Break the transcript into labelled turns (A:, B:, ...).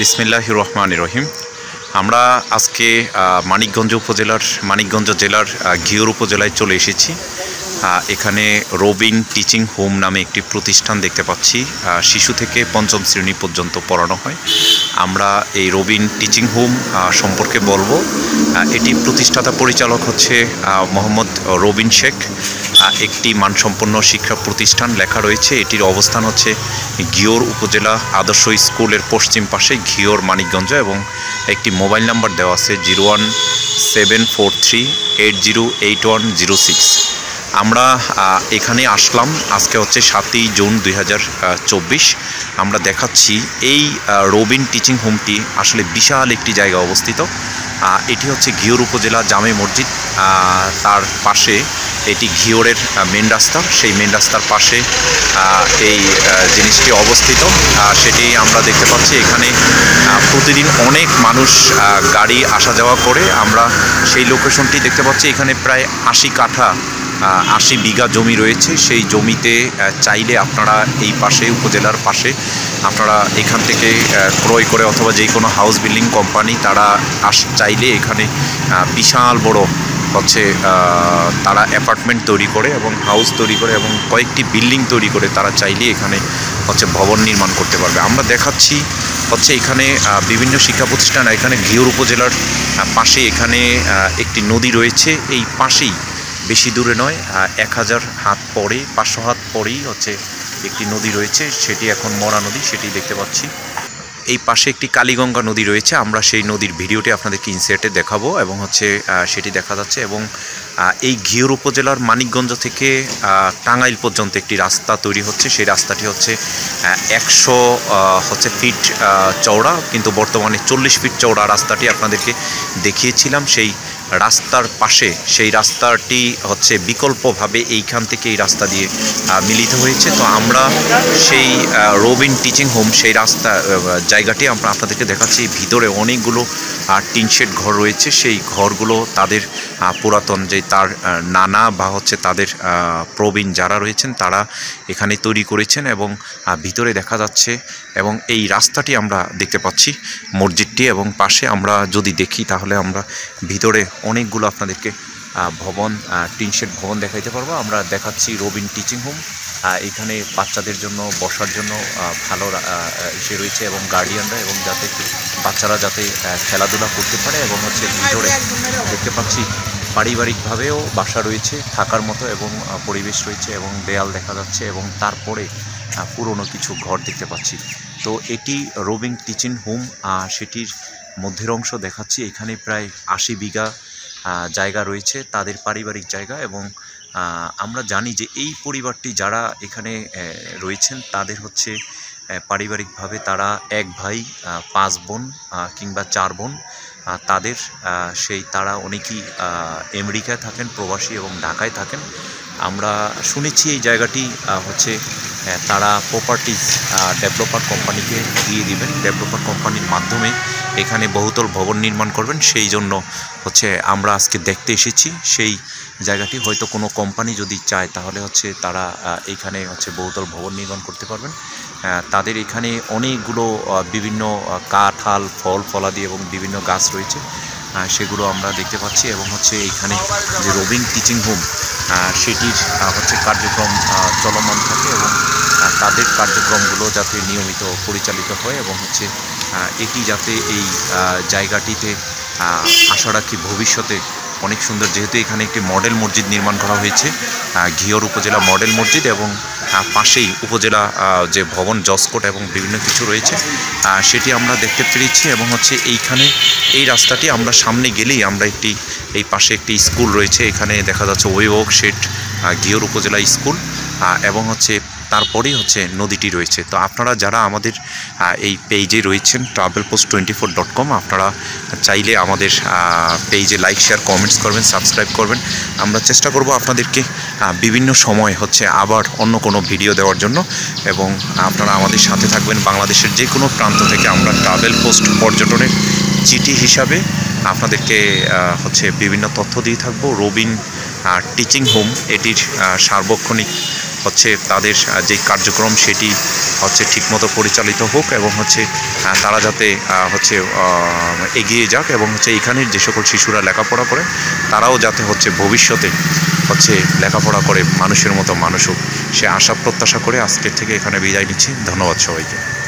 A: বিসমিল্লাহির রহমানির রহিম। আমরা আজকে মানিকগঞ্জ জেলার ঘিওর উপজেলায় চলে এসেছি। এখানে রবিন টিচিং হোম নামে একটি প্রতিষ্ঠান দেখতে পাচ্ছি। শিশু থেকে পঞ্চম শ্রেণী পর্যন্ত পড়ানো হয়। আমরা এই রবিন টিচিং হোম সম্পর্কে বলবো। এটি প্রতিষ্ঠাতা পরিচালক হচ্ছে মোহাম্মদ রবিন শেখ। একটি মানসম্পন্ন শিক্ষা প্রতিষ্ঠান লেখা রয়েছে। এটির অবস্থান হচ্ছে ঘিওর উপজেলা আদর্শ স্কুলের পশ্চিম পাশে ঘিওর মানিকগঞ্জ, এবং একটি মোবাইল নাম্বার দেওয়া আছে 01743808106। আমরা এখানে আসলাম আজকে হচ্ছে 7ই জুন 2024। আমরা দেখাচ্ছি এই রবিন টিচিং হোমটি আসলে বিশাল একটি জায়গায় অবস্থিত। এটি হচ্ছে ঘিওর উপজেলা জামে মসজিদ, তার পাশে এটি ঘিওরের মেন রাস্তা। সেই মেন রাস্তার পাশে এই জিনিসটি অবস্থিত। সেটি আমরা দেখতে পাচ্ছি। এখানে প্রতিদিন অনেক মানুষ গাড়ি আসা যাওয়া করে। আমরা সেই লোকেশনটি দেখতে পাচ্ছি। এখানে প্রায় 80 বিঘা জমি রয়েছে। সেই জমিতে চাইলে আপনারা এই পাশে উপজেলার পাশে আপনারা এখান থেকে ক্রয় করে, অথবা যে কোনো হাউস বিল্ডিং কোম্পানি তারা চাইলে এখানে বিশাল বড় হচ্ছে তারা অ্যাপার্টমেন্ট তৈরি করে এবং হাউস তৈরি করে এবং কয়েকটি বিল্ডিং তৈরি করে তারা চাইলে এখানে হচ্ছে ভবন নির্মাণ করতে পারবে। আমরা দেখাচ্ছি হচ্ছে এখানে বিভিন্ন শিক্ষা প্রতিষ্ঠান। এখানে ঘিওর উপজেলার পাশে এখানে একটি নদী রয়েছে। এই পাশেই, বেশি দূরে নয়, 1000 হাত পরে, 500 হাত পরেই হচ্ছে একটি নদী রয়েছে। সেটি এখন মরা নদী, সেটি দেখতে পাচ্ছি। এই পাশে একটি কালীগঙ্গা নদী রয়েছে। আমরা সেই নদীর ভিডিওটি আপনাদেরকে ইনসার্টে দেখাবো, এবং হচ্ছে সেটি দেখা যাচ্ছে। এবং এই ঘিওর উপজেলার মানিকগঞ্জ থেকে টাঙ্গাইল পর্যন্ত একটি রাস্তা তৈরি হচ্ছে। সেই রাস্তাটি হচ্ছে 100 ফিট চওড়া, কিন্তু বর্তমানে 40 ফিট চওড়া রাস্তাটি আপনাদেরকে দেখিয়েছিলাম। সেই রাস্তার পাশে, সেই রাস্তাটি হচ্ছে বিকল্পভাবে এইখান থেকে এই রাস্তা দিয়ে মিলিত হয়েছে। তো আমরা সেই রবিন টিচিং হোম, সেই জায়গাটি আমরা আপনাদেরকে দেখাচ্ছি। ভিতরে অনেকগুলো টিনশেড ঘর রয়েছে। সেই ঘরগুলো তাদের পুরাতন যে তার নানা বা হচ্ছে তাদের প্রবীণ যারা রয়েছেন তারা এখানে তৈরি করেছেন, এবং ভিতরে দেখা যাচ্ছে। এবং এই রাস্তাটি আমরা দেখতে পাচ্ছি মসজিদটি, এবং পাশে আমরা যদি দেখি তাহলে আমরা ভিতরে অনেকগুলো আপনাদেরকে ভবন, টিনশেড ভবন দেখাইতে পারবো। আমরা দেখাচ্ছি রবিন টিচিং হোম। এখানে বাচ্চাদের জন্য বসার জন্য ভালো ইসে রয়েছে, এবং গার্ডিয়ানরা, এবং যাতে বাচ্চারা যাতে খেলাধুলা করতে পারে। এবং হচ্ছে ভিতরে দেখতে পাচ্ছি পারিবারিকভাবেও বাসা রয়েছে থাকার মতো, এবং পরিবেশ রয়েছে, এবং দেয়াল দেখা যাচ্ছে, এবং তারপরে পুরনো কিছু ঘর দেখতে পাচ্ছি। তো এটি রবিন টিচিং হোম, সেটির মধ্যের অংশ দেখাচ্ছি। এখানে প্রায় 80 বিঘা জায়গা রয়েছে তাদের পারিবারিক জায়গা। এবং আমরা জানি যে এই পরিবারটি যারা এখানে রয়েছেন তাদের হচ্ছে পারিবারিকভাবে তারা 1 ভাই 5 বোন কিংবা 4 বোন। তাদের তারা অনেকেই আমেরিকায় থাকেন, প্রবাসী, এবং ঢাকায় থাকেন। আমরা শুনেছি এই জায়গাটি হচ্ছে তারা প্রপার্টিজ ডেভেলপার কোম্পানিকে দিয়ে দিবেন। ডেভেলপার কোম্পানির মাধ্যমে এখানে বহুতল ভবন নির্মাণ করবেন। সেই জন্য হচ্ছে আমরা আজকে দেখতে এসেছি সেই জায়গাটি। হয়তো কোনো কোম্পানি যদি চায় তাহলে হচ্ছে তারা এইখানে হচ্ছে বহুতল ভবন নির্মাণ করতে পারবেন। তাদের এখানে অনেকগুলো বিভিন্ন কাঁঠাল, ফলাদি এবং বিভিন্ন গাছ রয়েছে, সেগুলো আমরা দেখতে পাচ্ছি। এবং হচ্ছে এইখানে যে রবিন টিচিং হোম সেটির হচ্ছে কার্যক্রম চলমান থাকে, এবং তাদের কার্যক্রমগুলো যাতে নিয়মিত পরিচালিত হয়, এবং হচ্ছে এটি যাতে এই জায়গাটিতে আশা রাখি ভবিষ্যতে অনেক সুন্দর। যেহেতু এখানে একটি মডেল মসজিদ নির্মাণ করা হয়েছে, ঘিওর উপজেলা মডেল মসজিদ, এবং পাশেই উপজেলা যে ভবন জসকোট এবং বিভিন্ন কিছু রয়েছে সেটি আমরা দেখতে পেরেছি। এবং হচ্ছে এইখানে এই রাস্তাটি আমরা সামনে গেলেই আমরা এই পাশে একটি স্কুল রয়েছে। এখানে দেখা যাচ্ছে অভিভাবক শেঠ ঘিওর উপজেলা স্কুল, এবং হচ্ছে তারপরেই হচ্ছে নদীটি রয়েছে। তো আপনারা যারা আমাদের এই পেজে রয়েছেন travelpost24.com, আপনারা চাইলে আমাদের পেজে লাইক, শেয়ার, কমেন্টস করবেন, সাবস্ক্রাইব করবেন। আমরা চেষ্টা করব আপনাদেরকে বিভিন্ন সময় হচ্ছে আবার অন্য কোনো ভিডিও দেওয়ার জন্য, এবং আপনারা আমাদের সাথে থাকবেন। বাংলাদেশের যে কোনো প্রান্ত থেকে আমরা ট্রাভেল পোস্ট পর্যটনের চিঠি হিসাবে আপনাদেরকে হচ্ছে বিভিন্ন তথ্য দিয়ে থাকবো। রবিন টিচিং হোম এটির সার্বক্ষণিক হচ্ছে তাদের যে কার্যক্রম সেটি হচ্ছে ঠিকমতো পরিচালিত হোক এবং হচ্ছে তারা যাতে হচ্ছে এগিয়ে যাক এবং হচ্ছে এখানের যে সকল শিশুরা লেখাপড়া করে তারাও যাতে হচ্ছে ভবিষ্যতে হচ্ছে লেখাপড়া করে মানুষের মতো মানুষ হোক, সে আশা প্রত্যাশা করে আজকের থেকে এখানে বিদায় নিচ্ছি। ধন্যবাদ সবাইকে।